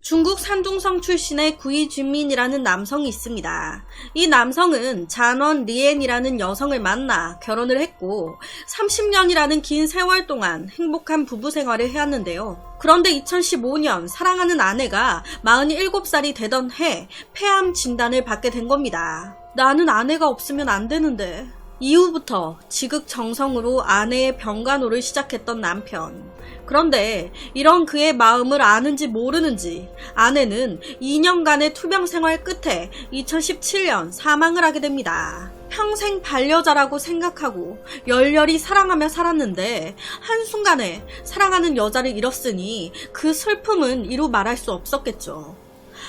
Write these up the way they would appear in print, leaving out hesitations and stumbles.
중국 산둥성 출신의 구이 준민이라는 남성이 있습니다. 이 남성은 잔원 리엔이라는 여성을 만나 결혼을 했고 30년이라는 긴 세월 동안 행복한 부부 생활을 해왔는데요. 그런데 2015년 사랑하는 아내가 47살이 되던 해 폐암 진단을 받게 된 겁니다. 나는 아내가 없으면 안 되는데. 이후부터 지극정성으로 아내의 병간호를 시작했던 남편. 그런데 이런 그의 마음을 아는지 모르는지 아내는 2년간의 투병 생활 끝에 2017년 사망을 하게 됩니다. 평생 반려자라고 생각하고 열렬히 사랑하며 살았는데 한순간에 사랑하는 여자를 잃었으니 그 슬픔은 이루 말할 수 없었겠죠.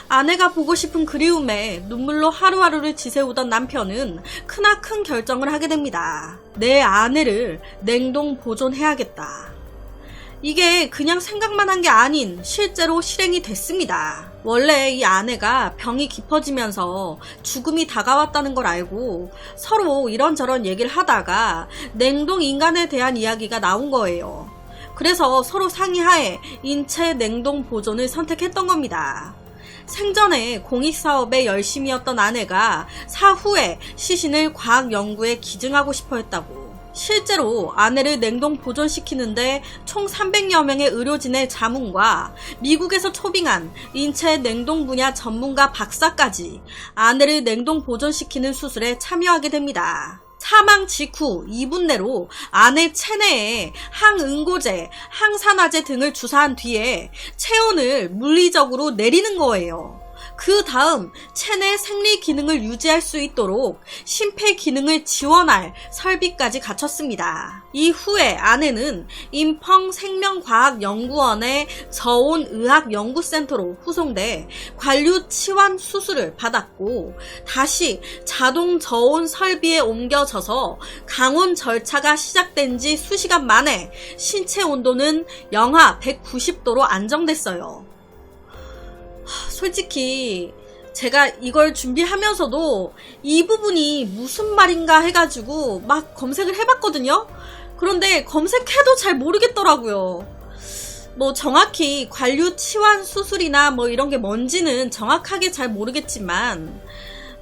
아내가 보고 싶은 그리움에 눈물로 하루하루를 지새우던 남편은 크나큰 결정을 하게 됩니다. 내 아내를 냉동 보존해야겠다. 이게 그냥 생각만 한 게 아닌 실제로 실행이 됐습니다. 원래 이 아내가 병이 깊어지면서 죽음이 다가왔다는 걸 알고 서로 이런저런 얘기를 하다가 냉동 인간에 대한 이야기가 나온 거예요. 그래서 서로 상의하에 인체 냉동 보존을 선택했던 겁니다. 생전에 공익사업에 열심이었던 아내가 사후에 시신을 과학 연구에 기증하고 싶어 했다고. 실제로 아내를 냉동 보존시키는데 총 300여 명의 의료진의 자문과 미국에서 초빙한 인체 냉동 분야 전문가 박사까지 아내를 냉동 보존시키는 수술에 참여하게 됩니다. 사망 직후 2분 내로 아내 체내에 항응고제, 항산화제 등을 주사한 뒤에 체온을 물리적으로 내리는 거예요. 그 다음 체내 생리 기능을 유지할 수 있도록 심폐 기능을 지원할 설비까지 갖췄습니다. 이후에 아내는 인펑 생명과학연구원의 저온의학연구센터로 후송돼 관류 치환 수술을 받았고 다시 자동 저온 설비에 옮겨져서 강온 절차가 시작된 지 수시간 만에 신체 온도는 영하 190도로 안정됐어요. 솔직히 제가 이걸 준비하면서도 이 부분이 무슨 말인가 해가지고 막 검색을 해봤거든요. 그런데 검색해도 잘 모르겠더라고요. 뭐 정확히 관류 치환 수술이나 뭐 이런 게 뭔지는 정확하게 잘 모르겠지만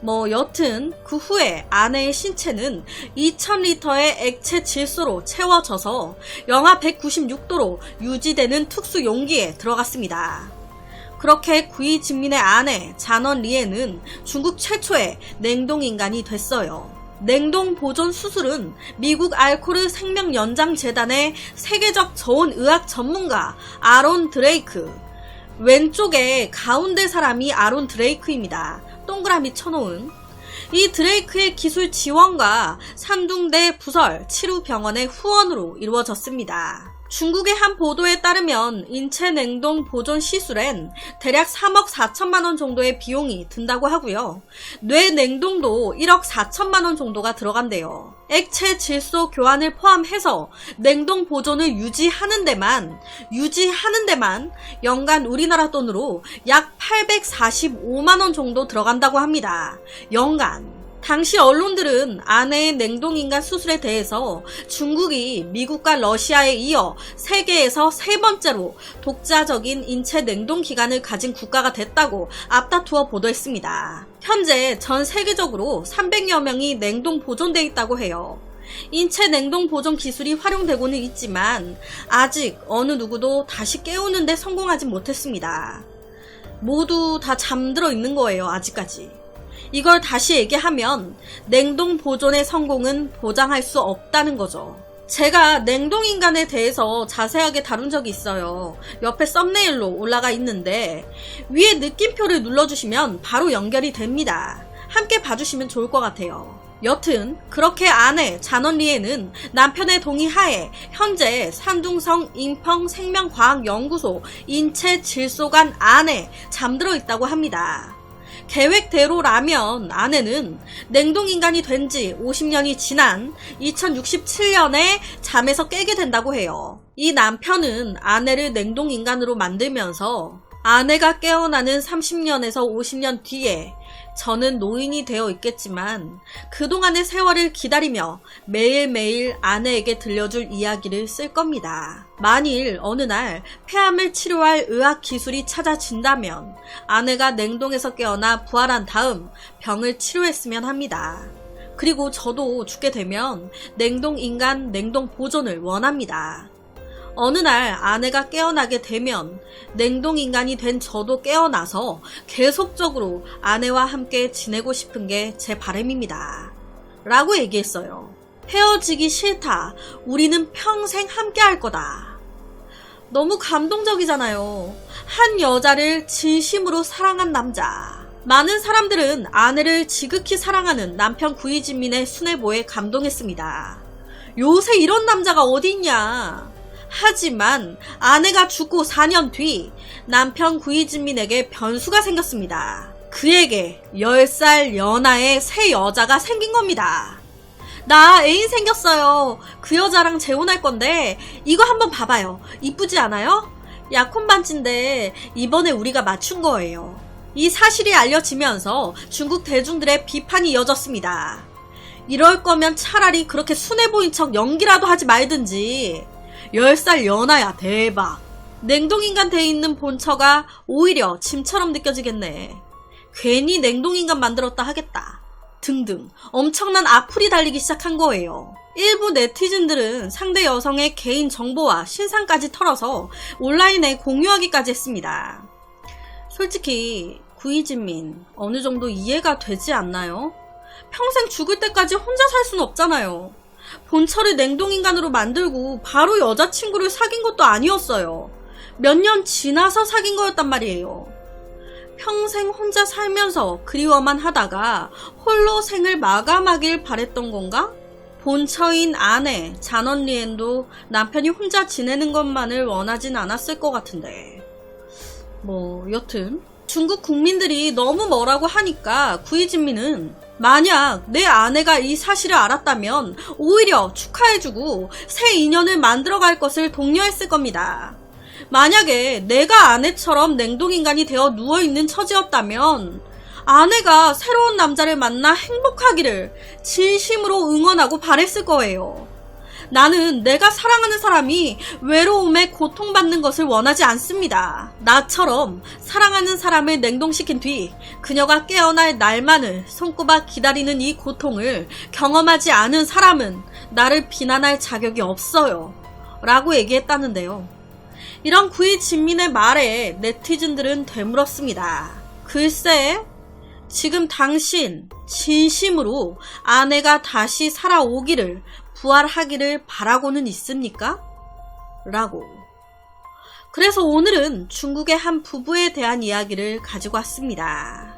뭐 여튼 그 후에 아내의 신체는 2000리터의 액체 질소로 채워져서 영하 196도로 유지되는 특수 용기에 들어갔습니다. 그렇게 구이 진민의 아내 잔원 리엔은 중국 최초의 냉동인간이 됐어요. 냉동 보존 수술은 미국 알코르 생명연장재단의 세계적 저온의학 전문가 아론 드레이크, 왼쪽에 가운데 사람이 아론 드레이크입니다. 동그라미 쳐놓은. 이 드레이크의 기술 지원과 산둥대 부설 치루병원의 후원으로 이루어졌습니다. 중국의 한 보도에 따르면 인체 냉동 보존 시술엔 대략 3억 4천만 원 정도의 비용이 든다고 하고요. 뇌 냉동도 1억 4천만 원 정도가 들어간대요. 액체 질소 교환을 포함해서 냉동 보존을 유지하는 데만 연간 우리나라 돈으로 약 845만 원 정도 들어간다고 합니다. 연간. 당시 언론들은 아내의 냉동인간 수술에 대해서 중국이 미국과 러시아에 이어 세계에서 세 번째로 독자적인 인체 냉동 기관을 가진 국가가 됐다고 앞다투어 보도했습니다. 현재 전 세계적으로 300여 명이 냉동 보존돼 있다고 해요. 인체 냉동 보존 기술이 활용되고는 있지만 아직 어느 누구도 다시 깨우는 데 성공하지 못했습니다. 모두 다 잠들어 있는 거예요, 아직까지. 이걸 다시 얘기하면 냉동 보존의 성공은 보장할 수 없다는 거죠. 제가 냉동인간에 대해서 자세하게 다룬 적이 있어요. 옆에 썸네일로 올라가 있는데 위에 느낌표를 눌러주시면 바로 연결이 됩니다. 함께 봐주시면 좋을 것 같아요. 여튼 그렇게 아내 잔원 리엔은 남편의 동의하에 현재 산둥성 인펑 생명과학연구소 인체 질소관 안에 잠들어 있다고 합니다. 계획대로라면 아내는 냉동인간이 된 지 50년이 지난 2067년에 잠에서 깨게 된다고 해요. 이 남편은 아내를 냉동인간으로 만들면서 아내가 깨어나는 30년에서 50년 뒤에 저는 노인이 되어 있겠지만 그동안의 세월을 기다리며 매일매일 아내에게 들려줄 이야기를 쓸 겁니다. 만일 어느 날 폐암을 치료할 의학 기술이 찾아진다면 아내가 냉동에서 깨어나 부활한 다음 병을 치료했으면 합니다. 그리고 저도 죽게 되면 냉동인간 냉동 보존을 원합니다. 어느 날 아내가 깨어나게 되면 냉동인간이 된 저도 깨어나서 계속적으로 아내와 함께 지내고 싶은 게 제 바람입니다. 라고 얘기했어요. 헤어지기 싫다. 우리는 평생 함께 할 거다. 너무 감동적이잖아요. 한 여자를 진심으로 사랑한 남자. 많은 사람들은 아내를 지극히 사랑하는 남편 구이진민의 순애보에 감동했습니다. 요새 이런 남자가 어디 있냐. 하지만 아내가 죽고 4년 뒤 남편 구이진민에게 변수가 생겼습니다. 그에게 10살 연하의 새 여자가 생긴 겁니다. 나 애인 생겼어요. 그 여자랑 재혼할 건데 이거 한번 봐봐요. 이쁘지 않아요? 약혼 반지인데 이번에 우리가 맞춘 거예요. 이 사실이 알려지면서 중국 대중들의 비판이 이어졌습니다. 이럴 거면 차라리 그렇게 순애보인 척 연기라도 하지 말든지. 10살 연하야. 대박. 냉동인간 돼 있는 본처가 오히려 짐처럼 느껴지겠네. 괜히 냉동인간 만들었다 하겠다. 등등 엄청난 악플이 달리기 시작한 거예요. 일부 네티즌들은 상대 여성의 개인 정보와 신상까지 털어서 온라인에 공유하기까지 했습니다. 솔직히 구이진민 어느 정도 이해가 되지 않나요? 평생 죽을 때까지 혼자 살 수는 없잖아요. 본처를 냉동인간으로 만들고 바로 여자친구를 사귄 것도 아니었어요. 몇 년 지나서 사귄 거였단 말이에요. 평생 혼자 살면서 그리워만 하다가 홀로 생을 마감하길 바랬던 건가? 본처인 아내 잔원리엔도 남편이 혼자 지내는 것만을 원하진 않았을 것 같은데. 여튼 중국 국민들이 너무 뭐라고 하니까 구이진민은 만약 내 아내가 이 사실을 알았다면 오히려 축하해주고 새 인연을 만들어갈 것을 독려했을 겁니다. 만약에 내가 아내처럼 냉동인간이 되어 누워있는 처지였다면 아내가 새로운 남자를 만나 행복하기를 진심으로 응원하고 바랬을 거예요. 나는 내가 사랑하는 사람이 외로움에 고통받는 것을 원하지 않습니다. 나처럼 사랑하는 사람을 냉동시킨 뒤 그녀가 깨어날 날만을 손꼽아 기다리는 이 고통을 경험하지 않은 사람은 나를 비난할 자격이 없어요. 라고 얘기했다는데요. 이런 구이진민의 말에 네티즌들은 되물었습니다. 글쎄, 지금 당신 진심으로 아내가 다시 살아오기를 부활하기를 바라고는 있습니까? 라고. 그래서 오늘은 중국의 한 부부에 대한 이야기를 가지고 왔습니다.